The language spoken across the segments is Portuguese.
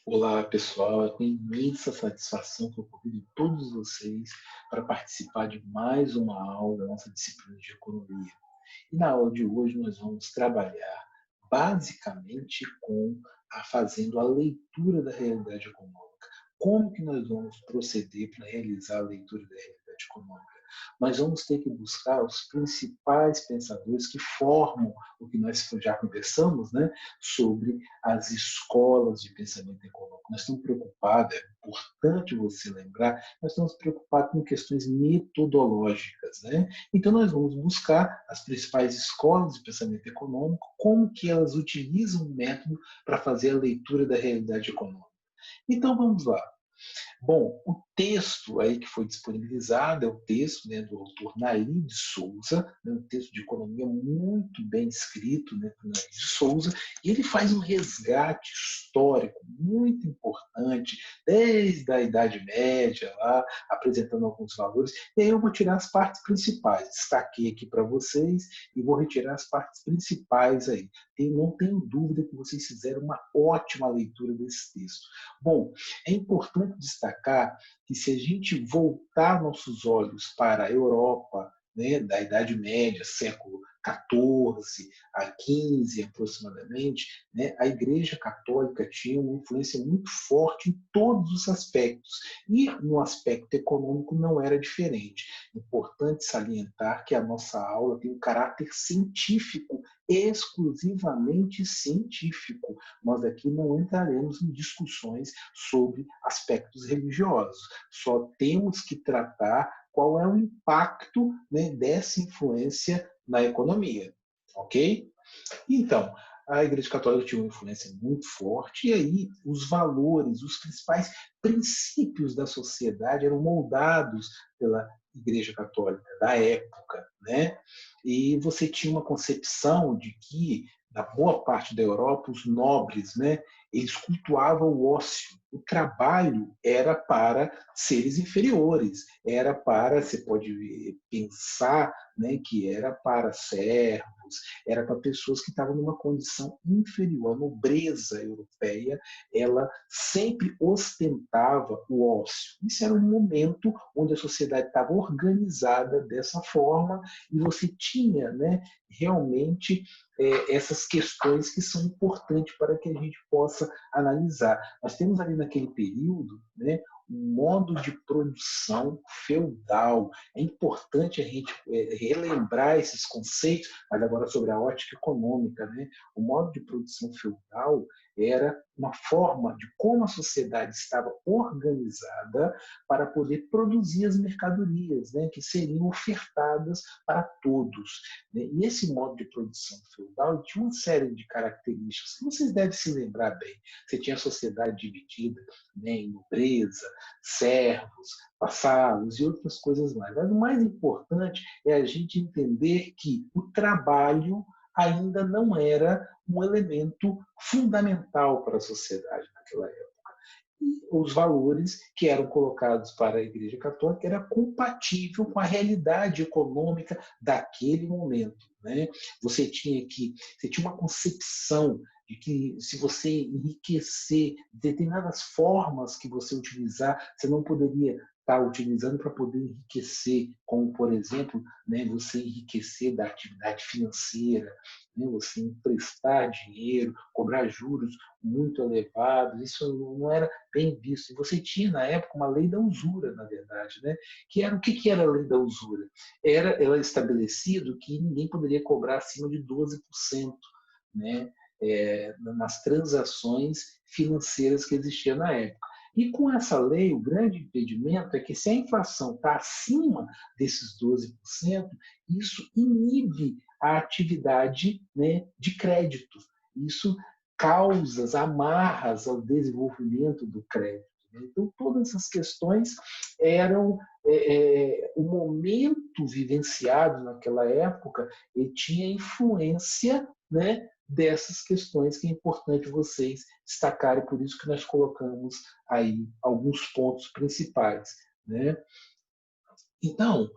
Olá, pessoal. É com imensa satisfação que eu convido todos vocês para participar de mais uma aula da nossa disciplina de economia. E na aula de hoje nós vamos trabalhar basicamente fazendo a leitura da realidade econômica. Como que nós vamos proceder para realizar a leitura da realidade econômica? Nós vamos ter que buscar os principais pensadores que formam o que nós já conversamos, né, sobre as escolas de pensamento econômico. Nós estamos preocupados, é importante você lembrar, nós estamos preocupados com questões metodológicas, né? Então nós vamos buscar as principais escolas de pensamento econômico, como que elas utilizam o método para fazer a leitura da realidade econômica. Então vamos lá. Bom, o texto aí que foi disponibilizado é o texto, né, do autor Nair de Souza, né, um texto de economia muito bem escrito, né, por Nair de Souza, e ele faz um resgate histórico muito importante, desde a Idade Média, lá, apresentando alguns valores, e aí eu vou tirar as partes principais, destaquei aqui para vocês e vou retirar as partes principais aí. Não tenho dúvida que vocês fizeram uma ótima leitura desse texto. Bom, é importante destacar que se a gente voltar nossos olhos para a Europa, né, da Idade Média, século XIV a XV aproximadamente, né, a Igreja Católica tinha uma influência muito forte em todos os aspectos. E no aspecto econômico não era diferente. É importante salientar que a nossa aula tem um caráter científico, exclusivamente científico. Nós aqui não entraremos em discussões sobre aspectos religiosos. Só temos que tratar qual é o impacto, né, dessa influência na economia, ok? Então, a Igreja Católica tinha uma influência muito forte e aí os valores, os principais princípios da sociedade eram moldados pela Igreja Católica da época, né? E você tinha uma concepção de que na boa parte da Europa os nobres, né, eles cultuavam o ócio. O trabalho era para seres inferiores, era para, você pode pensar, né, que era para servos, era para pessoas que estavam numa condição inferior. A nobreza europeia, ela sempre ostentava o ócio. Isso era um momento onde a sociedade estava organizada dessa forma e você tinha, né, realmente essas questões que são importantes para que a gente possa analisar. Nós temos ali naquele período, né, um modo de produção feudal. É importante a gente relembrar esses conceitos, mas agora sobre a ótica econômica, né? O modo de produção feudal era uma forma de como a sociedade estava organizada para poder produzir as mercadorias, né, que seriam ofertadas para todos. Né? E esse modo de produção feudal tinha uma série de características que vocês devem se lembrar bem. Você tinha a sociedade dividida, né, em nobreza, servos, vassalos e outras coisas mais. Mas o mais importante é a gente entender que o trabalho ainda não era um elemento fundamental para a sociedade naquela época. E os valores que eram colocados para a Igreja Católica era compatível com a realidade econômica daquele momento, né? Você tinha uma concepção de que se você enriquecer determinadas formas que você utilizar, você não poderia estar utilizando para poder enriquecer, como por exemplo, né, você enriquecer da atividade financeira, né, você emprestar dinheiro, cobrar juros muito elevados, isso não era bem visto. E você tinha, na época, uma lei da usura, na verdade, né? Que era, o que era a lei da usura? Era estabelecido que ninguém poderia cobrar acima de 12%, né? Nas transações financeiras que existiam na época. E com essa lei, o grande impedimento é que se a inflação está acima desses 12%, isso inibe a atividade, né, de crédito. Isso causas, amarras ao desenvolvimento do crédito. Então, todas essas questões eram o momento vivenciado naquela época e tinha influência, né, dessas questões que é importante vocês destacarem, por isso que nós colocamos aí alguns pontos principais, né? Então,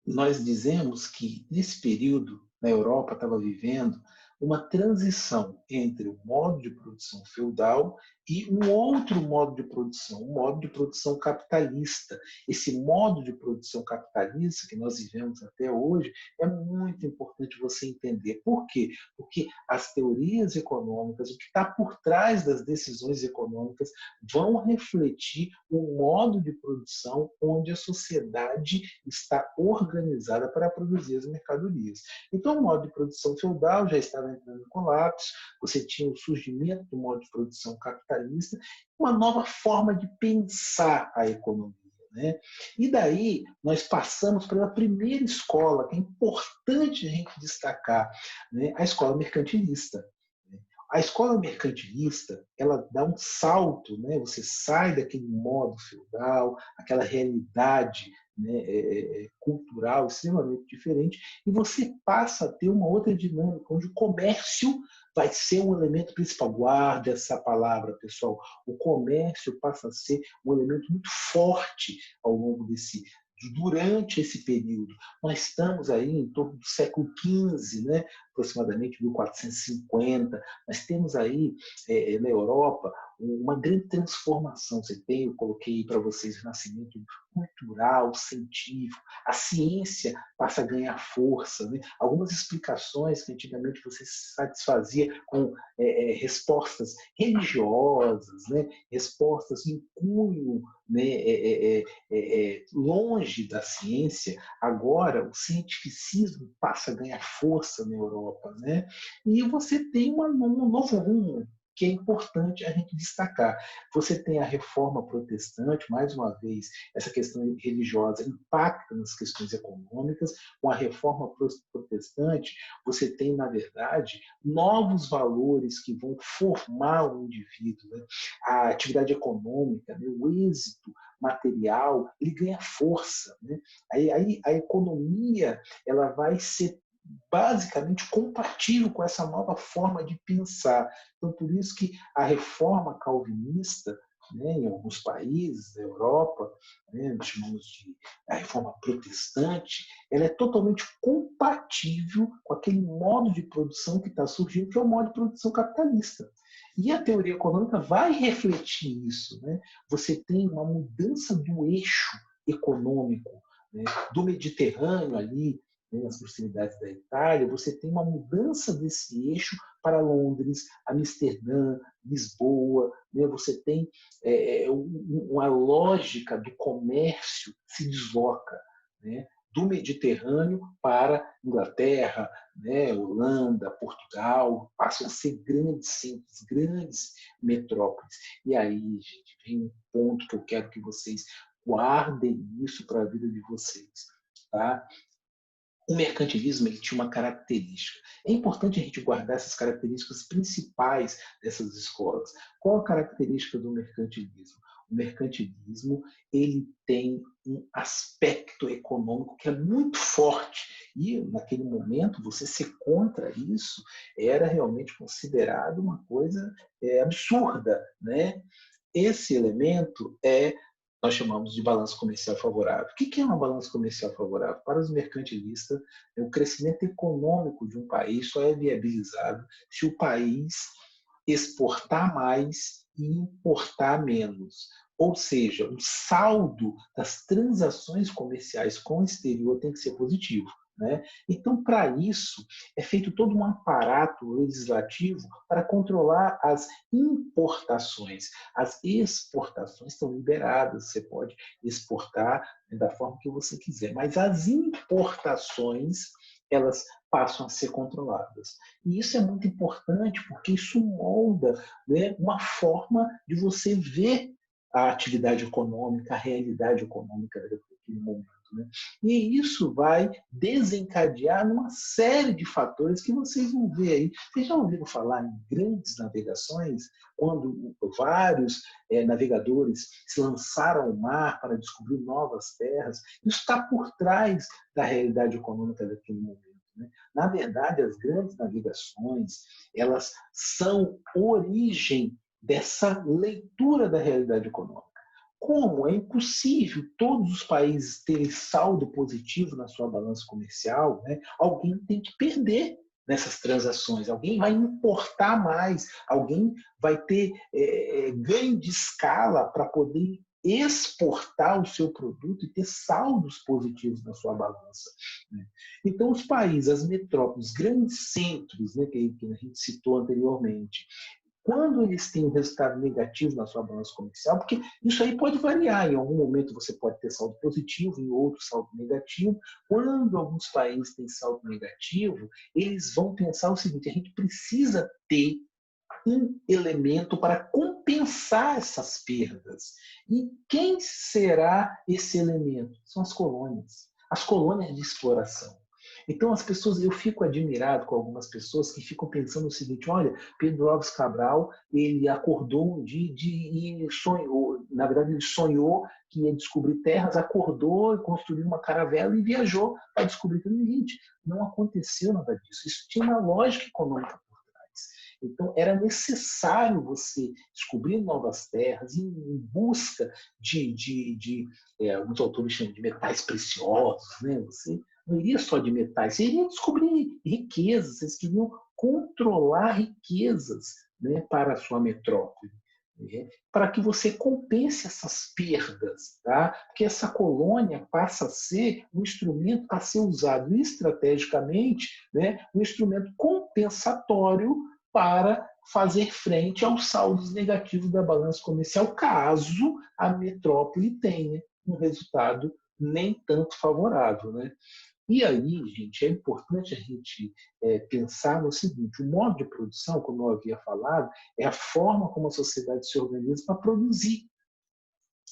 nós dizemos que nesse período na Europa estava vivendo uma transição entre o modo de produção feudal e um outro modo de produção, um modo de produção capitalista. Esse modo de produção capitalista que nós vivemos até hoje é muito importante você entender. Por quê? Porque as teorias econômicas, o que está por trás das decisões econômicas, vão refletir o modo de produção onde a sociedade está organizada para produzir as mercadorias. Então, o modo de produção feudal já estava entrando em colapso, você tinha o surgimento do modo de produção capitalista, uma nova forma de pensar a economia. Né? E daí nós passamos pela primeira escola, que é importante a gente destacar, né? A escola mercantilista. A escola mercantilista, ela dá um salto, né? Você sai daquele modo feudal, aquela realidade, né, cultural extremamente diferente, e você passa a ter uma outra dinâmica, onde o comércio vai ser um elemento principal. Guarde essa palavra, pessoal. O comércio passa a ser um elemento muito forte ao longo durante esse período. Nós estamos aí em torno do século XV, né? Aproximadamente 1450. Nós temos aí, na Europa, uma grande transformação. Você tem, eu coloquei para vocês, o nascimento cultural, científico. A ciência passa a ganhar força. Né? Algumas explicações que antigamente você satisfazia com respostas religiosas, né? Respostas em cunho, né? Longe da ciência, agora o cientificismo passa a ganhar força na Europa. Né? E você tem um novo rumo que é importante a gente destacar. Você tem a reforma protestante, mais uma vez, essa questão religiosa impacta nas questões econômicas. Com a reforma protestante, você tem, na verdade, novos valores que vão formar o indivíduo. Né? A atividade econômica, né? O êxito material, ele ganha força. Né? Aí a economia ela vai ser basicamente compatível com essa nova forma de pensar. Então, por isso que a reforma calvinista, né, em alguns países da Europa, né, nós chamamos de a reforma protestante, ela é totalmente compatível com aquele modo de produção que está surgindo, que é o modo de produção capitalista. E a teoria econômica vai refletir isso. Né? Você tem uma mudança do eixo econômico, né, do Mediterrâneo ali, nas proximidades da Itália, você tem uma mudança desse eixo para Londres, Amsterdã, Lisboa. Né? Você tem uma lógica do comércio se desloca, né? Do Mediterrâneo para Inglaterra, né? Holanda, Portugal, passam a ser grandes centros, grandes metrópoles. E aí, gente, vem um ponto que eu quero que vocês guardem isso para a vida de vocês. Tá? O mercantilismo ele tinha uma característica. É importante a gente guardar essas características principais dessas escolas. Qual a característica do mercantilismo? O mercantilismo ele tem um aspecto econômico que é muito forte. E, naquele momento, você ser contra isso era realmente considerado uma coisa absurda. Né? Esse elemento nós chamamos de balanço comercial favorável. O que é uma balança comercial favorável? Para os mercantilistas, o crescimento econômico de um país só é viabilizado se o país exportar mais e importar menos. Ou seja, o saldo das transações comerciais com o exterior tem que ser positivo. Né? Então, para isso, é feito todo um aparato legislativo para controlar as importações. As exportações estão liberadas, você pode exportar da forma que você quiser, mas as importações elas passam a ser controladas. E isso é muito importante porque isso molda, né, uma forma de você ver a atividade econômica, a realidade econômica daquele momento. Né? E isso vai desencadear uma série de fatores que vocês vão ver aí. Vocês já ouviram falar em grandes navegações, quando vários navegadores se lançaram ao mar para descobrir novas terras? Isso está por trás da realidade econômica daquele momento. Né? Na verdade, as grandes navegações elas são origem dessa leitura da realidade econômica. Como é impossível todos os países terem saldo positivo na sua balança comercial, né? Alguém tem que perder. nessas transações, alguém vai importar mais, alguém vai ter ganho de escala para poder exportar o seu produto e ter saldos positivos na sua balança. Né? Então, os países, as metrópoles, grandes centros, né, que a gente citou anteriormente, quando eles têm um resultado negativo na sua balança comercial, porque isso aí pode variar, em algum momento você pode ter saldo positivo, em outro saldo negativo. Quando alguns países têm saldo negativo, eles vão pensar o seguinte: a gente precisa ter um elemento para compensar essas perdas. E quem será esse elemento? São as colônias de exploração. Então, as pessoas, eu fico admirado com algumas pessoas que ficam pensando o seguinte: olha, Pedro Álvares Cabral, ele acordou um dia e sonhou, na verdade, ele sonhou que ia descobrir terras, acordou e construiu uma caravela e viajou para descobrir tudo. Gente, não aconteceu nada disso. Isso tinha uma lógica econômica. Então, era necessário você descobrir novas terras em busca de alguns autores chamam de metais preciosos. Né? Você não iria só de metais, você iria descobrir riquezas, vocês queriam controlar riquezas, né, para a sua metrópole. Né? Para que você compense essas perdas, tá? Porque essa colônia passa a ser um instrumento a ser usado estrategicamente, né, um instrumento compensatório para fazer frente aos saldos negativos da balança comercial, caso a metrópole tenha um resultado nem tanto favorável. Né? E aí, gente, é importante a gente pensar no seguinte: o modo de produção, como eu havia falado, é a forma como a sociedade se organiza para produzir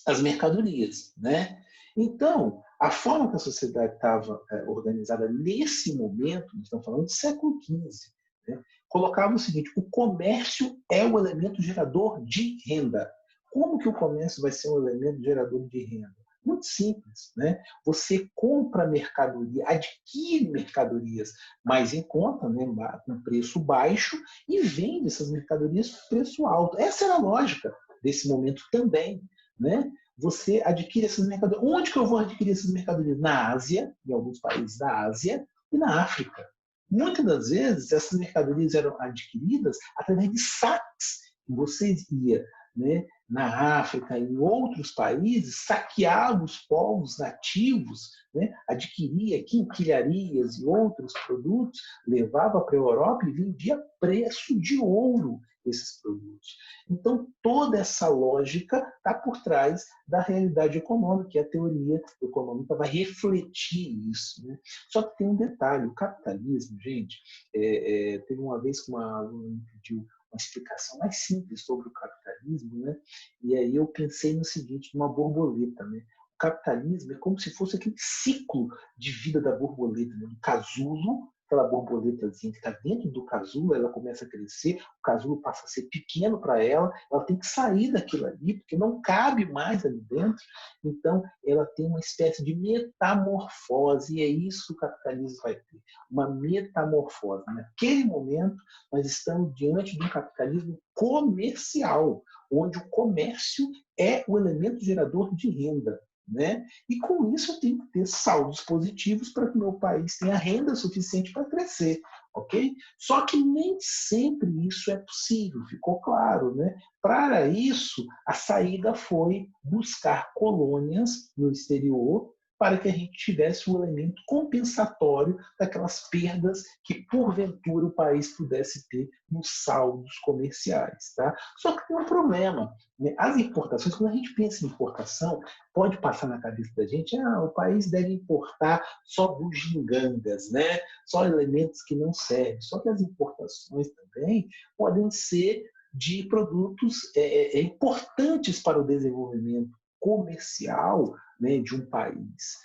as mercadorias. Né? Então, a forma que a sociedade estava organizada nesse momento, nós estamos falando do século XV, né, colocava o seguinte: o comércio é o elemento gerador de renda. Como que o comércio vai ser um elemento gerador de renda? Muito simples. Né? Você compra mercadoria, adquire mercadorias mais em conta, né, com preço baixo, e vende essas mercadorias por preço alto. Essa era a lógica desse momento também. Né? Você adquire essas mercadorias. Onde que eu vou adquirir essas mercadorias? Na Ásia, em alguns países da Ásia, e na África. Muitas das vezes, essas mercadorias eram adquiridas através de saques. Você ia, né, na África e em outros países, saqueava os povos nativos, né, adquiria quinquilharias e outros produtos, levava para a Europa e vendia a preço de ouro esses produtos. Então, toda essa lógica está por trás da realidade econômica, e a teoria econômica vai refletir isso. Né? Só que tem um detalhe: o capitalismo, gente, teve uma vez que uma aluna me pediu uma explicação mais simples sobre o capitalismo, né? E aí eu pensei no seguinte: numa borboleta. Né? O capitalismo é como se fosse aquele ciclo de vida da borboleta, né? Do casulo, aquela borboletazinha que está dentro do casulo, ela começa a crescer, o casulo passa a ser pequeno para ela, ela tem que sair daquilo ali, porque não cabe mais ali dentro. Então, ela tem uma espécie de metamorfose, e é isso que o capitalismo vai ter, uma metamorfose. Naquele momento, nós estamos diante de um capitalismo comercial, onde o comércio é o elemento gerador de renda. Né? E com isso eu tenho que ter saldos positivos para que o meu país tenha renda suficiente para crescer. Ok? Só que nem sempre isso é possível, ficou claro. Né? Para isso, a saída foi buscar colônias no exterior para que a gente tivesse um elemento compensatório daquelas perdas que, porventura, o país pudesse ter nos saldos comerciais. Tá? Só que tem um problema. Né? As importações, quando a gente pensa em importação, pode passar na cabeça da gente: o país deve importar só bugigangas, né? Só elementos que não servem. Só que as importações também podem ser de produtos importantes para o desenvolvimento comercial, né, de um país.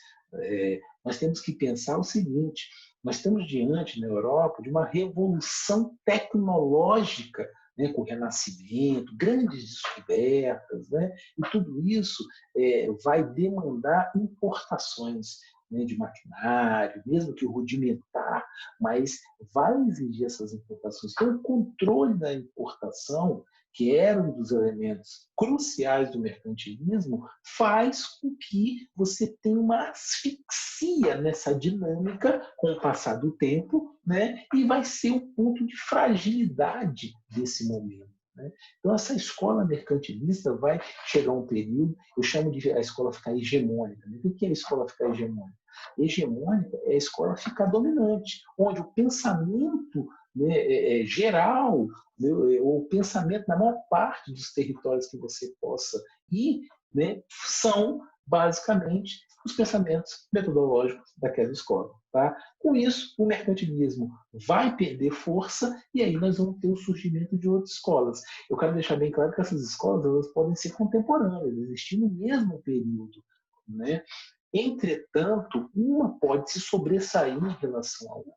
Nós temos que pensar o seguinte: nós estamos diante, na Europa, de uma revolução tecnológica, né, com o Renascimento, grandes descobertas, né, e tudo isso vai demandar importações, né, de maquinário, mesmo que rudimentar, mas vai exigir essas importações. Então, o controle da importação, que era um dos elementos cruciais do mercantilismo, faz com que você tenha uma asfixia nessa dinâmica com o passar do tempo, né? E vai ser o ponto de fragilidade desse momento. Né? Então, essa escola mercantilista vai chegar um período, eu chamo de a escola ficar hegemônica. Né? O que é a escola ficar hegemônica? Hegemônica é a escola ficar dominante, onde o pensamento, né, geral, né, o pensamento na maior parte dos territórios que você possa ir, né, são basicamente os pensamentos metodológicos daquela escola. Tá? Com isso, o mercantilismo vai perder força e aí nós vamos ter o surgimento de outras escolas. Eu quero deixar bem claro que essas escolas elas podem ser contemporâneas, existir no mesmo período. Né? Entretanto, uma pode se sobressair em relação à outra.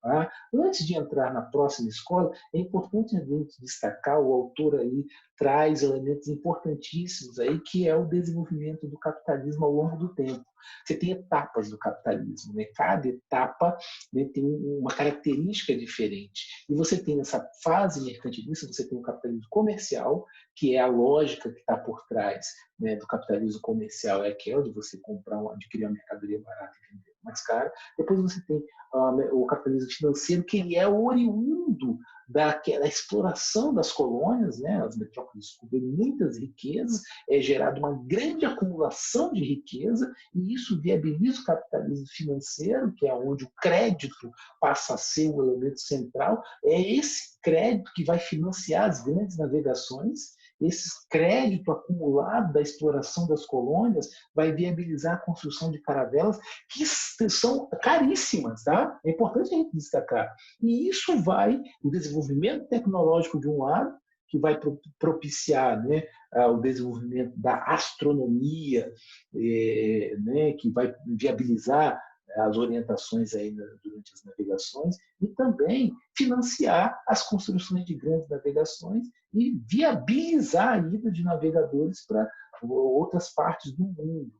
Tá? Antes de entrar na próxima escola, é importante a gente destacar, o autor aí traz elementos importantíssimos aí, que é o desenvolvimento do capitalismo ao longo do tempo. Você tem etapas do capitalismo, né? Cada etapa, né, tem uma característica diferente. E você tem nessa fase mercantilista, você tem o capitalismo comercial, que é a lógica que está por trás, né, do capitalismo comercial, é aquela de você comprar, adquirir uma mercadoria barata e vender mais cara. Depois você tem o capitalismo financeiro, que ele é oriundo da exploração das colônias, né? As metrópoles descobrem muitas riquezas, é gerada uma grande acumulação de riqueza, e isso viabiliza o capitalismo financeiro, que é onde o crédito passa a ser o elemento central. É esse crédito que vai financiar as grandes navegações. Esse crédito acumulado da exploração das colônias vai viabilizar a construção de caravelas que são caríssimas, tá? É importante a gente destacar. E isso vai, o desenvolvimento tecnológico de um lado, que vai propiciar, né, o desenvolvimento da astronomia, né, que vai viabilizar as orientações aí durante as navegações, e também financiar as construções de grandes navegações e viabilizar a ida de navegadores para outras partes do mundo.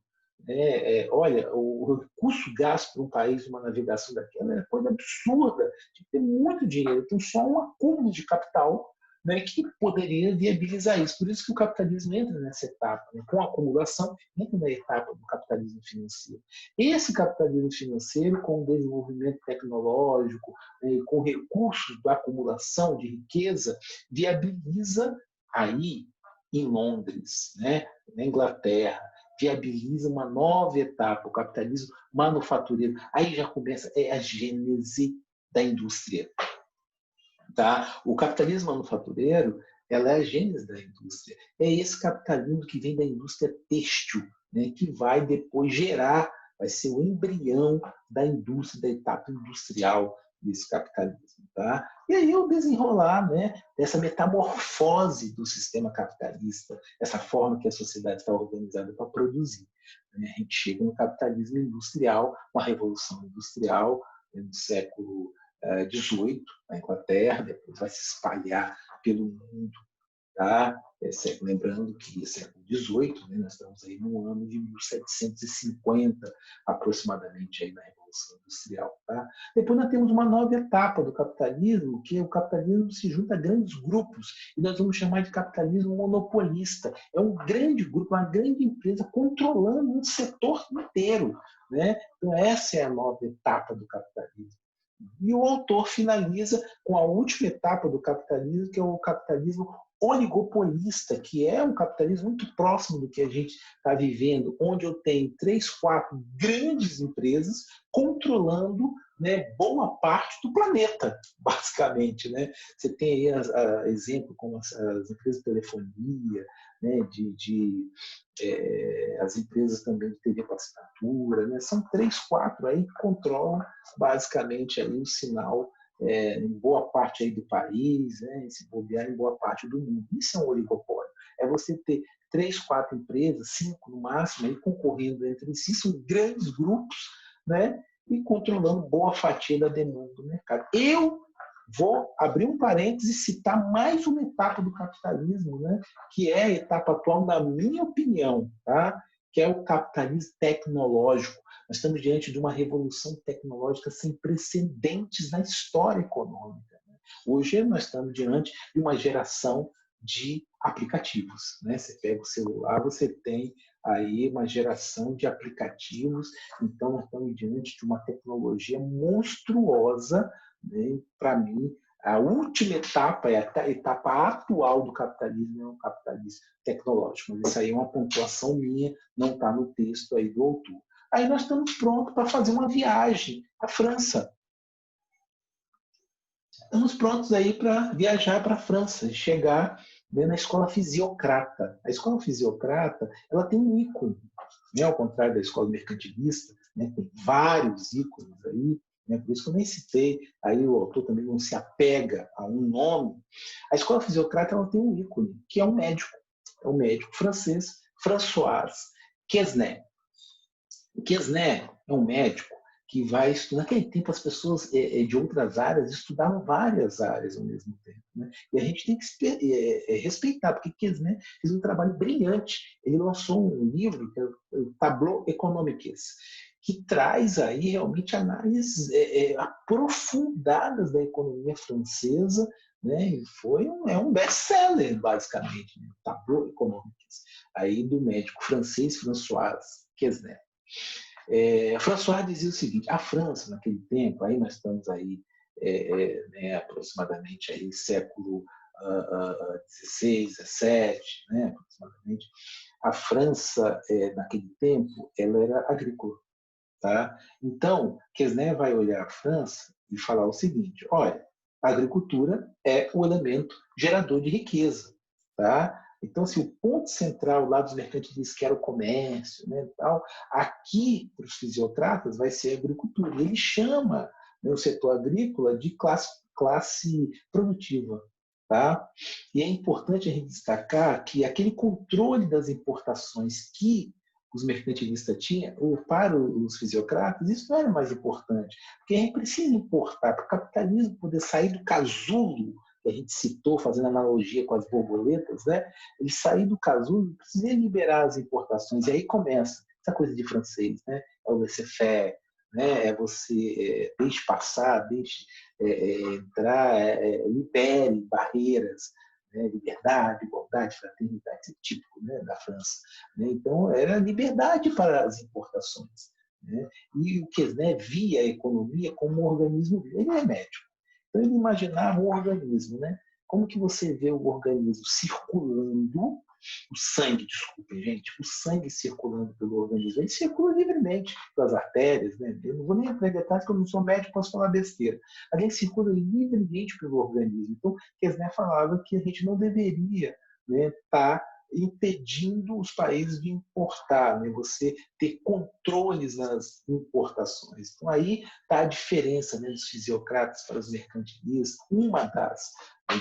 Olha, o recurso gasto para um país numa navegação daquela é coisa absurda, tem que ter muito dinheiro, então só um acúmulo de capital, né, que poderia viabilizar isso. Por isso que o capitalismo entra nessa etapa, né, com a acumulação, entra na etapa do capitalismo financeiro. Esse capitalismo financeiro, com o desenvolvimento tecnológico, né, com recursos da acumulação de riqueza, viabiliza aí em Londres, né, na Inglaterra, viabiliza uma nova etapa, o capitalismo manufatureiro. Aí já começa a gênese da indústria. Tá? O capitalismo manufatureiro ela é a gênese da indústria. É esse capitalismo que vem da indústria têxtil, né, que vai depois gerar, vai ser o embrião da indústria, da etapa industrial desse capitalismo. Tá? E aí o desenrolar, né, dessa metamorfose do sistema capitalista, essa forma que a sociedade está organizada para produzir. Né? A gente chega no capitalismo industrial, uma revolução industrial, né, no século XVIII, na Inglaterra, depois vai se espalhar pelo mundo. Tá? Lembrando que é século XVIII, né, nós estamos aí no ano de 1750, aproximadamente, aí na Revolução Industrial. Tá? Depois nós temos uma nova etapa do capitalismo, que o capitalismo se junta a grandes grupos, e nós vamos chamar de capitalismo monopolista. É um grande grupo, uma grande empresa controlando um setor inteiro. Né? Então essa é a nova etapa do capitalismo. E o autor finaliza com a última etapa do capitalismo, que é o capitalismo oligopolista, que é um capitalismo muito próximo do que a gente está vivendo, onde eu tenho 3, 4 grandes empresas controlando, né, boa parte do planeta, basicamente. Né? Você tem aí exemplo como as empresas de telefonia, né, as empresas também de TV por assinatura, né? São 3, 4 aí que controlam basicamente aí o sinal em boa parte aí do país, né? Se bobear em boa parte do mundo. Isso é um oligopólio. É você ter 3, 4 empresas, 5 no máximo, aí concorrendo entre si, são grandes grupos, né? E controlando boa fatia da demanda do mercado. Eu vou abrir um parênteses e citar mais uma etapa do capitalismo, né? Que é a etapa atual, na minha opinião, tá? Que é o capitalismo tecnológico. Nós estamos diante de uma revolução tecnológica sem precedentes na história econômica. Né? Hoje nós estamos diante de uma geração de aplicativos, né? Você pega o celular, você tem aí uma geração de aplicativos, então nós estamos diante de uma tecnologia monstruosa, né? Para mim, a última etapa é a etapa atual do capitalismo, é o capitalismo tecnológico. Mas isso aí é uma pontuação minha, não está no texto aí do autor. Aí nós estamos prontos para fazer uma viagem à França. Estamos prontos aí para viajar para a França, chegar, né, na escola fisiocrata. A escola fisiocrata, ela tem um ícone, né, ao contrário da escola mercantilista, né, tem vários ícones aí, né, por isso que eu nem citei, aí o autor também não se apega a um nome. A escola fisiocrata, ela tem um ícone, que é um médico francês, François Quesnay. Quesnay é um médico que vai estudar. Naquele tempo, as pessoas de outras áreas estudavam várias áreas ao mesmo tempo. Né? E a gente tem que respeitar, porque Quesnay fez um trabalho brilhante. Ele lançou um livro, que é o Tableau Économiques, que traz aí realmente análises aprofundadas da economia francesa, né? E foi um best-seller, basicamente, né? Tableau Économiques, aí do médico francês François Quesnay. François dizia o seguinte: a França, naquele tempo, aí nós estamos aí, né, aproximadamente aí, século XVI, XVII, né, aproximadamente, a França, naquele tempo, ela era agrícola. Tá? Então, Quesnay vai olhar a França e falar o seguinte: olha, a agricultura é o elemento gerador de riqueza. Tá? Então, se o ponto central lá dos mercantilistas, que era o comércio, né, tal, aqui, para os fisiocratas, vai ser a agricultura. E ele chama, né, o setor agrícola de classe produtiva. Tá? E é importante a gente destacar que aquele controle das importações que os mercantilistas tinham, ou para os fisiocratas, isso não era mais importante. Porque a gente precisa importar, para o capitalismo poder sair do casulo, que a gente citou, fazendo analogia com as borboletas, né? Ele sair do casulo, precisa liberar as importações. E aí começa essa coisa de francês, né? É o laissez-faire, né? É você deixe passar, deixe entrar, libere barreiras, né? Liberdade, igualdade, fraternidade, típico, né, da França. Né? Então, era liberdade para as importações. Né? E o Quesnay via a economia como um organismo vivo. Ele é médico. Então, ele imaginava o organismo. Né? Como que você vê o organismo circulando, o sangue, desculpem, gente, o sangue circulando pelo organismo? Ele circula livremente pelas artérias. Né? Eu não vou nem entrar em detalhes, porque eu não sou médico, posso falar besteira. Mas ele circula livremente pelo organismo. Então, Quesnay falava que a gente não deveria, né, estar impedindo os países de importar, né? Você ter controles nas importações. Então, aí está a diferença, né, dos fisiocratas para os mercantilistas, uma das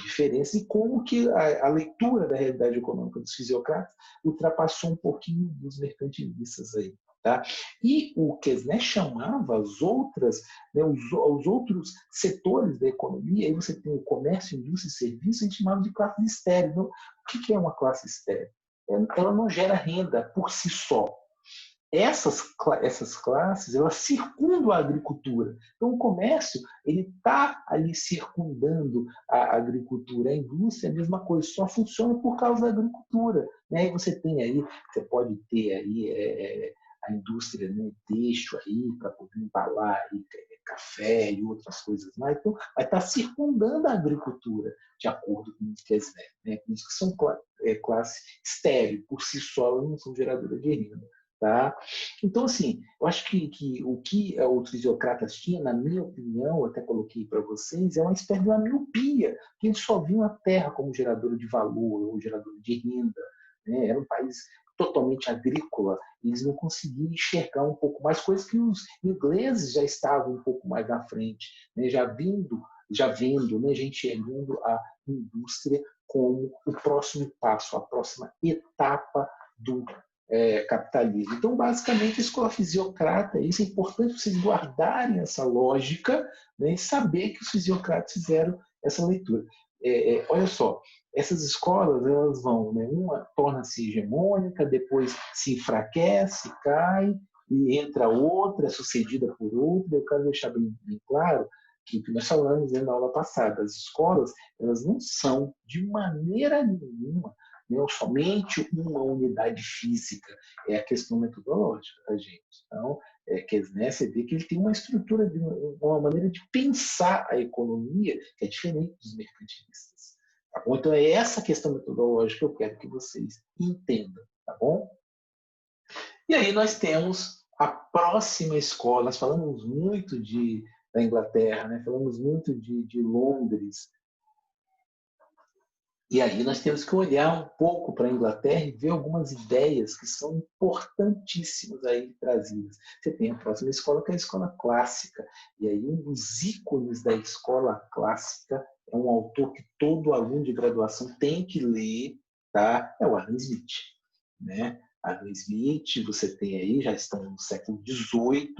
diferenças, e como que a leitura da realidade econômica dos fisiocratas ultrapassou um pouquinho dos mercantilistas aí. Tá? E o Quesnay chamava as outras, né, os outros setores da economia, aí você tem o comércio, indústria e serviços, a gente chamava de classe estéril. Então, o que é uma classe estéril? Ela não gera renda por si só. Essas classes, elas circundam a agricultura. Então, o comércio, ele está ali circundando a agricultura. A indústria é a mesma coisa, só funciona por causa da agricultura. Né? E você tem aí, você pode ter aí a indústria, né, têxtil aí, para poder embalar aí, café e outras coisas mais. Então, vai estar circundando a agricultura, de acordo com o que quiser. Né? Por isso que são classe estéril, por si só, elas não são geradoras de renda. Tá? Então, assim, eu acho que o que os fisiocratas tinham, na minha opinião, eu até coloquei para vocês, é uma espécie de uma miopia, que eles só viam a terra como geradora de valor, ou geradora de renda. Né? Era um país totalmente agrícola, eles não conseguiam enxergar um pouco mais, coisas que os ingleses já estavam um pouco mais na frente, né? já vendo, né? já enxergando a indústria como o próximo passo, a próxima etapa do capitalismo. Então, basicamente, a escola fisiocrata, isso é importante vocês guardarem essa lógica, né, e saber que os fisiocratas fizeram essa leitura. Olha só, essas escolas, elas vão, né, uma torna-se hegemônica, depois se enfraquece, cai, e entra outra, é sucedida por outra. Eu quero deixar bem claro que nós falamos, né, na aula passada. As escolas, elas não são, de maneira nenhuma, né, somente uma unidade física. É a questão metodológica da gente. Então, né, você vê que ele tem uma estrutura, uma maneira de pensar a economia que é diferente dos mercantilistas. Tá bom? Então, é essa questão metodológica que eu quero que vocês entendam. Tá bom? E aí nós temos a próxima escola. Nós falamos muito da Inglaterra, né? Falamos muito de Londres. E aí nós temos que olhar um pouco para a Inglaterra e ver algumas ideias que são importantíssimas aí trazidas. Você tem a próxima escola, que é a escola clássica. E aí um dos ícones da escola clássica é um autor que todo aluno de graduação tem que ler, tá? É o Adam Smith, né? Adam Smith, você tem aí, já estamos no século XVIII,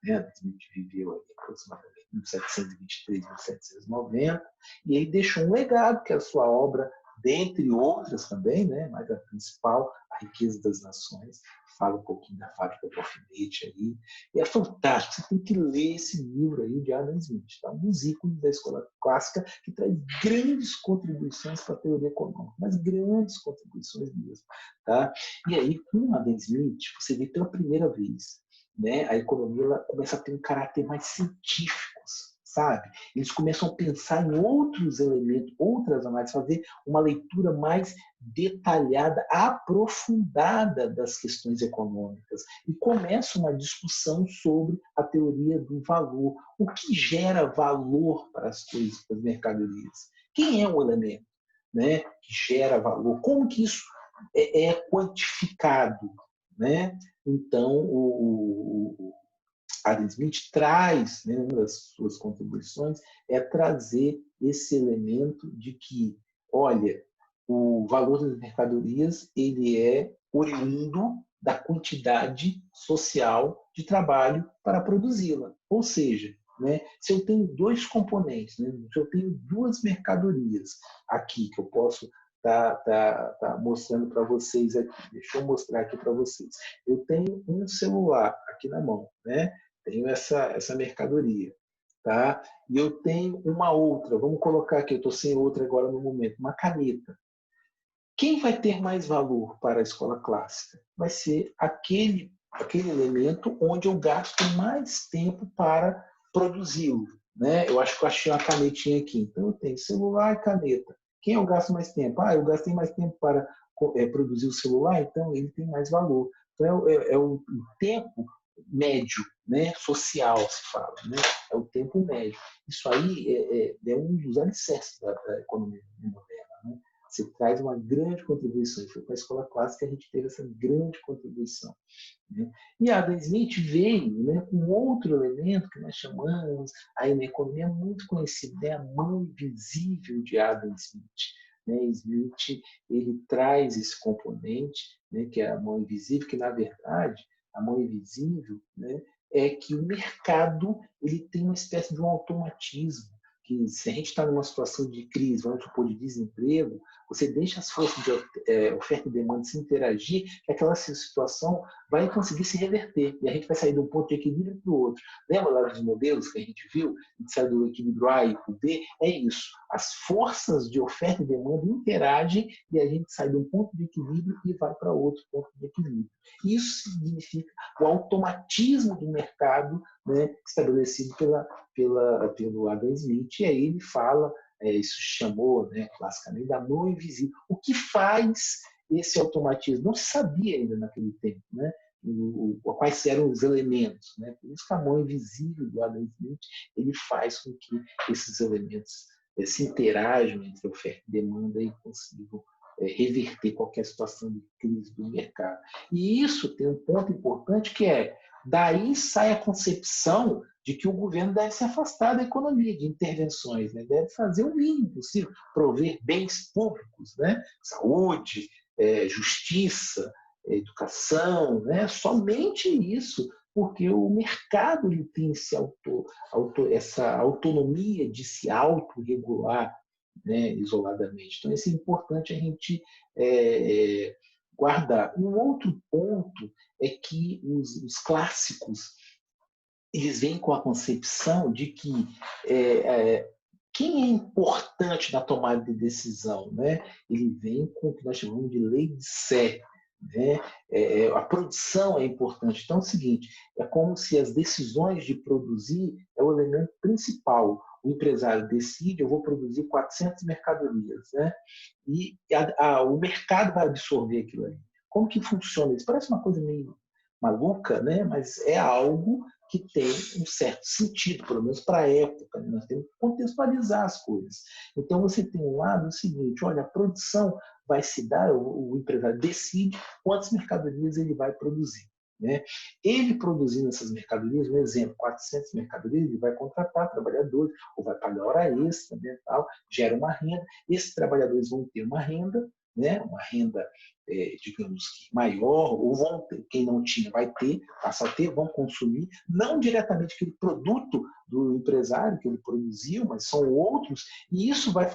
né? Adam Smith viveu aí aproximadamente 1723, 1790, e aí deixou um legado, que é a sua obra, dentre outras também, né? Mas a principal, A Riqueza das Nações, fala um pouquinho da fábrica do alfinete aí, e é fantástico, você tem que ler esse livro aí de Adam Smith, tá? Um dos ícones da escola clássica, que traz grandes contribuições para a teoria econômica, mas grandes contribuições mesmo, tá? E aí, com Adam Smith, você vê pela primeira vez, né, a economia ela começa a ter um caráter mais científico, sabe? Eles começam a pensar em outros elementos, outras análises, fazer uma leitura mais detalhada, aprofundada das questões econômicas. E começa uma discussão sobre a teoria do valor. O que gera valor para as coisas, para as mercadorias? Quem é o elemento, né, que gera valor? Como que isso é quantificado, né? Então, Adam Smith traz, né, uma das suas contribuições, é trazer esse elemento de que, olha, o valor das mercadorias ele é oriundo da quantidade social de trabalho para produzi-la. Ou seja, né, se eu tenho dois componentes, né, se eu tenho duas mercadorias aqui que eu posso tá mostrando para vocês aqui. Deixa eu mostrar aqui para vocês. Eu tenho um celular aqui na mão, né? Tenho essa mercadoria, tá? E eu tenho uma outra, vamos colocar aqui, eu estou sem outra agora no momento, uma caneta. Quem vai ter mais valor para a escola clássica? Vai ser aquele elemento onde eu gasto mais tempo para produzi-lo, né? Eu acho que eu achei uma canetinha aqui. Então, eu tenho celular e caneta. Quem eu gasto mais tempo? Eu gastei mais tempo para produzir o celular, então ele tem mais valor. Então, é o tempo médio, né? Social, se fala, né? É o tempo médio. Isso aí é um dos alicerces da economia moderna, né? Você traz uma grande contribuição. Foi para a escola clássica que a gente teve essa grande contribuição, né? E Adam Smith veio, né, com outro elemento que nós chamamos aí na economia muito conhecido, né, a mão invisível de Adam Smith. Né? Smith ele traz esse componente, né, que é a mão invisível, que na verdade a mão invisível, né, é que o mercado ele tem uma espécie de um automatismo, que se a gente está numa situação de crise, vamos supor, de desemprego, você deixa as forças de oferta e demanda se interagir, que aquela situação vai conseguir se reverter. E a gente vai sair de um ponto de equilíbrio para o outro. Lembra lá dos modelos que a gente viu? A gente sai do equilíbrio A e para o B? É isso. As forças de oferta e demanda interagem e a gente sai de um ponto de equilíbrio e vai para outro ponto de equilíbrio. Isso significa o automatismo do mercado, né, estabelecido pelo Adam Smith. E aí ele fala, isso chamou, né, classicamente, da mão invisível. O que faz esse automatismo? Não se sabia ainda naquele tempo, né? Quais eram os elementos, né? Por isso que a mão invisível do Adam Smith ele faz com que esses elementos se interajam entre oferta e demanda e consigam reverter qualquer situação de crise do mercado. E isso tem um ponto importante que é, daí sai a concepção de que o governo deve se afastar da economia, de intervenções, né? Deve fazer o mínimo possível, prover bens públicos, né? Saúde, justiça, educação, né? Somente isso, porque o mercado ele tem essa autonomia de se autorregular, né, isoladamente. Então, isso é importante a gente guardar. Um outro ponto é que os clássicos eles vêm com a concepção de que é, é, quem é importante na tomada de decisão, né? Ele vem com o que nós chamamos de lei de Sé, né? A produção é importante. Então é o seguinte, é como se as decisões de produzir é o elemento principal. O empresário decide, eu vou produzir 400 mercadorias, né? E o mercado vai absorver aquilo ali. Como que funciona isso? Parece uma coisa meio maluca, né? Mas é algo que tem um certo sentido, pelo menos para a época. Né? Nós temos que contextualizar as coisas. Então, você tem um lado o seguinte, olha, a produção vai se dar, o empresário decide quantas mercadorias ele vai produzir. Né? Ele produzindo essas mercadorias, um exemplo, 400 mercadorias, ele vai contratar trabalhadores, ou vai pagar hora extra, né, tal, gera uma renda. Esses trabalhadores vão ter uma renda digamos que maior, ou vão ter, quem não tinha vai ter, passa a ter, vão consumir, não diretamente aquele produto do empresário que ele produziu, mas são outros, e isso vai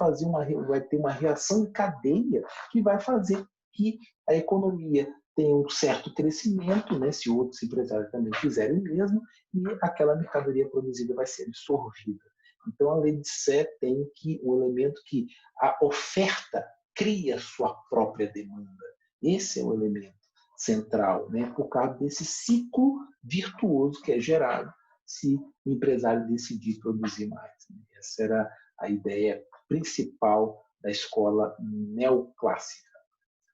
ter uma reação em cadeia que vai fazer que a economia tenha um certo crescimento, né, se outros empresários também fizerem o mesmo, e aquela mercadoria produzida vai ser absorvida. Então, a lei de Sé tem um elemento que a oferta cria sua própria demanda. Esse é o elemento central, né? Por causa desse ciclo virtuoso que é gerado se o empresário decidir produzir mais. Né? Essa era a ideia principal da escola neoclássica.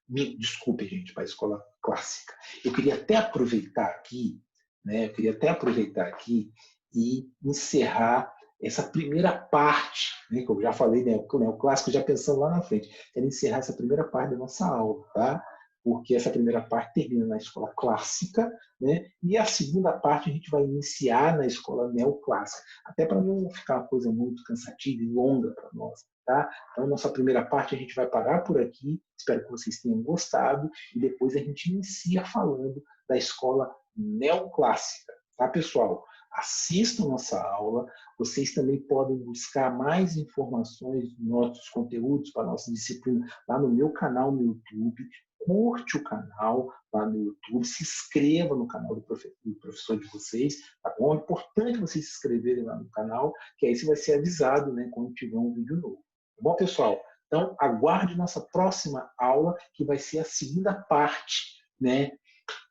Desculpe, gente, para a escola clássica. Eu queria até aproveitar aqui, né? Eu queria até aproveitar aqui e encerrar essa primeira parte, né, que eu já falei, né, o clássico já pensando lá na frente. Quero encerrar essa primeira parte da nossa aula, tá? Porque essa primeira parte termina na escola clássica, né? E a segunda parte a gente vai iniciar na escola neoclássica, até para não ficar uma coisa muito cansativa e longa para nós. Tá? Então, nossa primeira parte a gente vai parar por aqui. Espero que vocês tenham gostado e depois a gente inicia falando da escola neoclássica. Tá, pessoal? Assistam nossa aula. Vocês também podem buscar mais informações dos nossos conteúdos para a nossa disciplina lá no meu canal no YouTube. Curte o canal lá no YouTube, se inscreva no canal do professor de vocês, tá bom? É importante vocês se inscreverem lá no canal, que aí você vai ser avisado, né, quando tiver um vídeo novo. Tá bom, pessoal? Então, aguarde nossa próxima aula, que vai ser a segunda parte, né,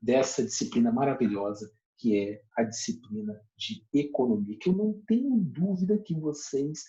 dessa disciplina maravilhosa, que é a disciplina de economia, que eu não tenho dúvida que vocês